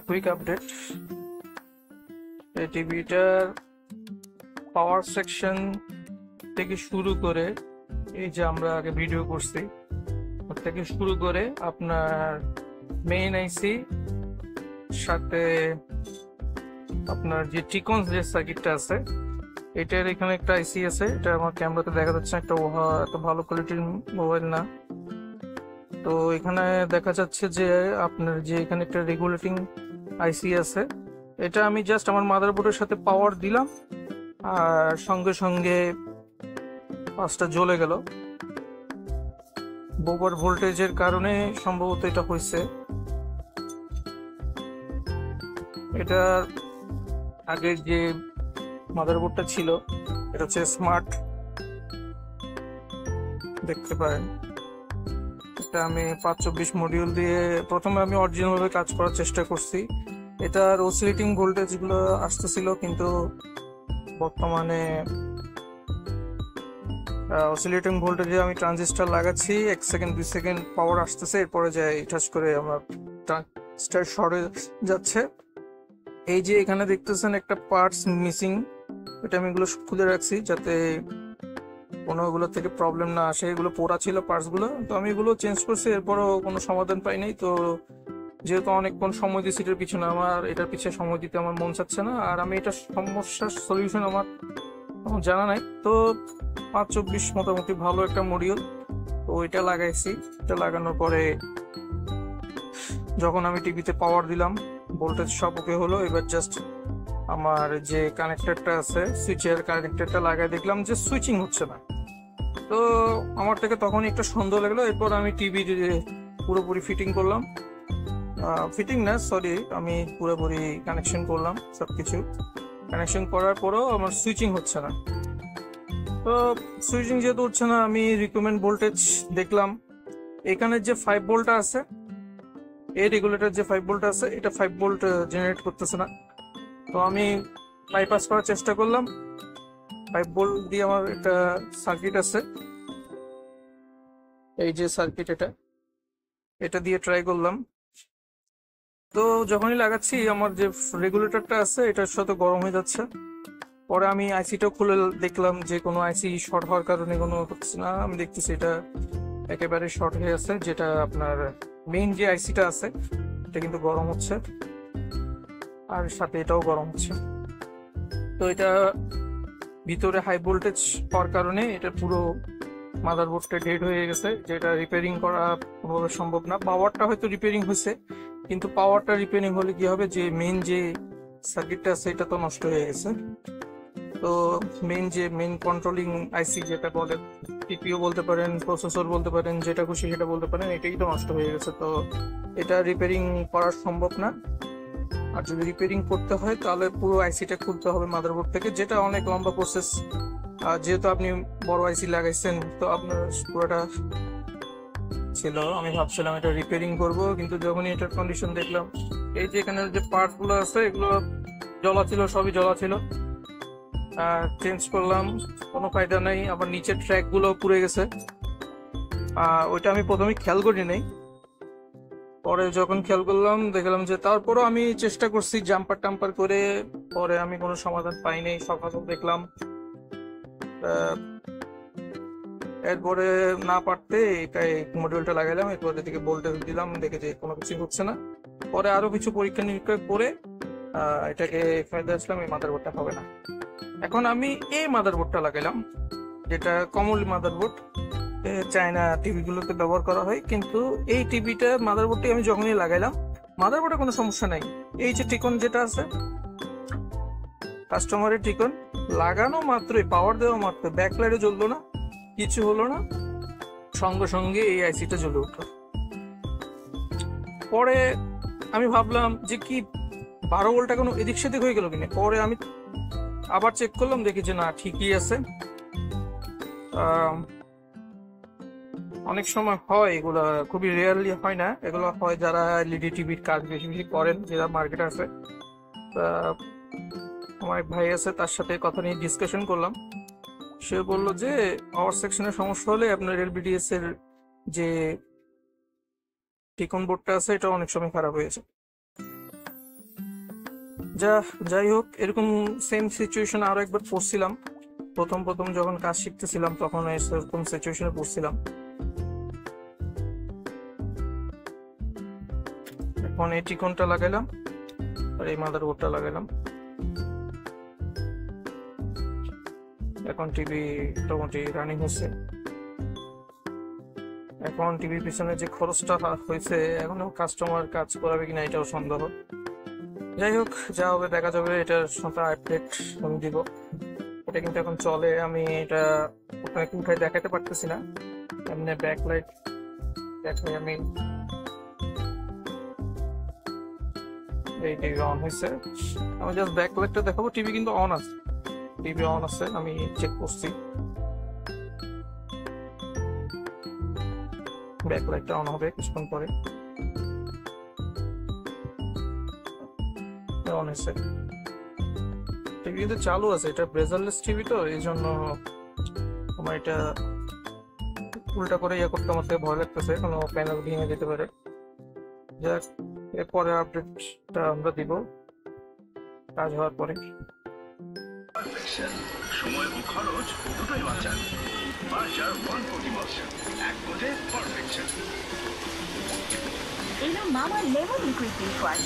Quick update. এই টিভিটার power section থেকে শুরু করে এই যে আমরা আগে ভিডিও করছি ওর থেকে শুরু করে আপনার মেইন আইসি সাথে আপনার যে টিকন যে সার্কিটটা আছে এটার এখানে একটা আইসি আছে। এটা আমার ক্যামেরাতে দেখা যাচ্ছে একটা এত ভালো কোয়ালিটির মোবাইল না, তো এখানে দেখা যাচ্ছে যে আপনার যে এখানে একটা রেগুলেটিং আইসি আছে। এটা আমি জাস্ট আমার মাদারবোর্ডের সাথে পাওয়ার দিলাম আর সঙ্গে সঙ্গে পাঁচটা জ্বলে গেল। ওভার ভোল্টেজের কারণে সম্ভবত এটা হয়েছে। এটা আগের যে মাদারবোর্ডটা ছিল এটা হচ্ছে স্মার্ট, দেখতে পারেন। এটা আমি 524 মডিউল দিয়ে প্রথমে আমি অরিজিনাল ভাবে কাজ করার চেষ্টা করছি। এটার অসিলেটিং ভোল্টেজ গুলো আসতেছিল, কিন্তু বর্তমানে অসিলেটিং ভোল্টেজে আমি ট্রানজিস্টর লাগাচ্ছি, 1 সেকেন্ড 2 সেকেন্ড পাওয়ার আসতেছে, এরপরে যায় টাচ করে আমার ট্রানজিস্টর শর্ট হয়ে যাচ্ছে। এই যে এখানে দেখতেছেন একটা পার্টস মিসিং, এটা আমি এগুলো খুলে রাখছি যাতে কোনো এগুলো থেকে প্রবলেম না আসে। এগুলো পোড়া ছিল পার্টসগুলো, তো আমি এগুলো চেঞ্জ করছি, এরপরও কোনো সমাধান পাই নাই। তো যেহেতু অনেকক্ষণ সময় দিয়েছি এটার পিছনে, আমার এটার পিছনে সময় দিতে আমার মন চাচ্ছে না, আর আমি এটা সমস্যার সলিউশন আমার জানা নাই। তো 524 মোটামুটি ভালো একটা মডিউল, তো এটা লাগাইছি। এটা লাগানোর পরে যখন আমি টিভিতে পাওয়ার দিলাম ভোল্টেজ সব ওকে হলো। এবার জাস্ট আমার যে কানেক্টরটা আছে সুইচের কানেক্টরটা লাগাই দেখলাম যে সুইচিং হচ্ছে না। তো আমার থেকে তখনই একটা সন্দেহ লাগলো। এরপর আমি টিভি পুরোপুরি ফিটিং করলাম, ফিটিং না সরি, আমি পুরোপুরি কানেকশন করলাম। সবকিছু কানেকশন করার পরেও আমার সুইচিং হচ্ছে না। তো সুইচিং যেহেতু হচ্ছে না, আমি রিকমেন্ড ভোল্টেজ দেখলাম। এখানে যে 5 ভোল্টটা আছে, এই রেগুলেটর যে 5 ভোল্ট আছে, এটা 5 ভোল্ট জেনারেট করতেছে না। তো আমি বাইপাস করার চেষ্টা করলাম। 5 ভোল্ট দিয়ে আমার একটা সার্কিট আছে, এই যে সার্কিট, এটা দিয়ে ট্রাই করলাম। তো যখনই লাগাচ্ছি আমার যে রেগুলেটরটা আছে এটার সাথে গরম হয়ে যাচ্ছে। পরে আমি আইসিটা খুলে দেখলাম যে কোনো আইসি শর্ট হওয়ার কারণে কোনো হচ্ছে না। আমি দেখতেছি এটা একেবারে শর্ট হয়ে আছে, যেটা আপনার মেইন যে আইসিটা আছে এটা কিন্তু গরম হচ্ছে, আর সাথে এটাও গরম হচ্ছে। তো এটা ভিতরে হাই ভোল্টেজ হওয়ার কারণে এটা পুরো মাদারবোর্ডটা ডেড হয়ে গেছে, যেটা রিপেয়ারিং করা কোনোভাবে সম্ভব না। পাওয়ারটা হয়তো রিপেয়ারিং হয়েছে, কিন্তু পাওয়ারটা রিপেয়ারিং হলে কি হবে, যে মেইন যে সার্কিটটা আছে এটা তো নষ্ট হয়ে গেছে। তো মেইন কন্ট্রোলিং আইসি যেটা বলে, টিপিও বলতে পারেন, প্রসেসর বলতে পারেন, যেটা খুশি সেটা বলতে পারেন, এটাই তো নষ্ট হয়ে গেছে। তো এটা রিপেয়ারিং করা সম্ভব না, আর যদি রিপেয়ারিং করতে হয় তাহলে পুরো আইসিটা খুলতে হবে মাদারবোর্ড থেকে, যেটা অনেক লম্বা প্রসেস। আর যেহেতু আপনি বড় আইসি লাগাইছেন তো আপনার পুরোটা ছিল, আমি ভাবছিলাম এটা রিপেয়ারিং করব, কিন্তু যখনই এটার কন্ডিশন দেখলাম, এই যে এখানে যে পার্টস গুলো আছে এগুলো জ্বলা ছিল, সবই জ্বলা ছিল। চেঞ্জ করলাম, কোনো ফায়দা নাই। আবার নিচের ট্র্যাক গুলো পুড়ে গেছে, ওইটা আমি প্রথমে খেয়াল করি নাই, পরে যখন খেয়াল করলাম দেখলাম যে, তারপরও আমি চেষ্টা করছি জাম্পার টাম্পার করে, পরে আমি কোনো সমাধান পাই নাই। সকাল দেখলাম, এরপরে না পারতে এটাই মডিউলটা লাগাইলাম, এরপরে দিকে ভোল্টেজ দিলাম, দেখে যে কোনো কিছু হচ্ছে না। পরে আরো কিছু পরীক্ষা নিরীক্ষা করে এটাকে ফায়দা আসলাম এই মাদারবোর্ডটা হবে না। এখন আমি এই মাদারবোর্ডটা লাগাইলাম, যেটা কমন মাদারবোর্ড চায়না টিভি গুলোতে ব্যবহার করা হয়, কিন্তু এই টিভিটা মাদারবোর্ডটি আমি যখনই লাগাইলাম মাদারবোর্ডে কোনো সমস্যা নাই। এই যে টিকন যেটা আছে কাস্টমারের টিকন, লাগানো মাত্রই পাওয়ার দেওয়া মাত্র ব্যাকলাইটে জ্বললো না, কিছু হলো না, সঙ্গে সঙ্গে এই আইসিটা জ্বলে উঠলো। পরে আমি ভাবলাম যে কি 12 ভোল্টটা কোনো এদিক সেদিক হয়ে গেল কিনা। পরে আমি আবার চেক করলাম, দেখি যে না ঠিকই আছে। অনেক সময় হয়, এগুলো খুবই রেয়ারলি হয় না, এগুলো হয় যারা এলইডি টিভির কাজ বেশি বেশি করেন, যারা মার্কেটে আছে। আমার এক ভাই আছে, তার সাথে কথা নিয়ে ডিসকাশন করলাম। সে বললো যে পাওয়ার সেকশনের সমস্যা হলে আপনার এলবিডিএস এর যে টিকন বোর্ডটা আছে এটা অনেক সময় খারাপ হয়েছে। যাই হোক, এরকম সেম সিচুয়েশন আরো একবার পড়ছিলাম। প্রথম প্রথম যখন কাজ শিখতেছিলাম তখন এরকম সিচুয়েশনে পড়ছিলাম। এখন এই টিকনটা লাগাইলাম আর এই মাদারবোর্ডটা লাগাইলাম। এখন টিভি মোটামুটি রানিং হচ্ছে। এখন টিভির পিছনে যে খরচটা হয়েছে, এখনো কাস্টমার কাজ করাবে কিনা এটাও সন্দেহ। যাই হোক, যা হবে দেখা যাবে। এটার সাথে আপডেট আমি দিব। এটা কিন্তু এখন চলে, আমি এটা আপনাকে উঠায় দেখাতে পারতেছি না। এমনি ব্যাকলাইট দেখাই আমি। এই টিভি অন হয়েছে, আমি জাস্ট ব্যাকলাইটটা দেখাবো। টিভি কিন্তু অন আছে, টিভি অন আছে, আমি চেক করছি। ব্যাকলাইটটা অন হবে কিছুক্ষণ পরে। অন হয়েছে, টিভি কিন্তু চালু আছে। এটা ব্রেজারলেস টিভি তো, এই জন্য আমার এটা উল্টা করে ইয়ে করতে আমার থেকে ভয় লাগতেছে, কোনো প্যানেল ভেঙে যেতে পারে। যাক, এরপরে আপডেটটা আমরা দিব কাজ হওয়ার পরে। সময় ও খরচ দুটোই বাঁচান। বাজার 140 বছর এক বোঝে পারফেকশন। এলো মামা লেমন লিকুইড ফেস ওয়াশ,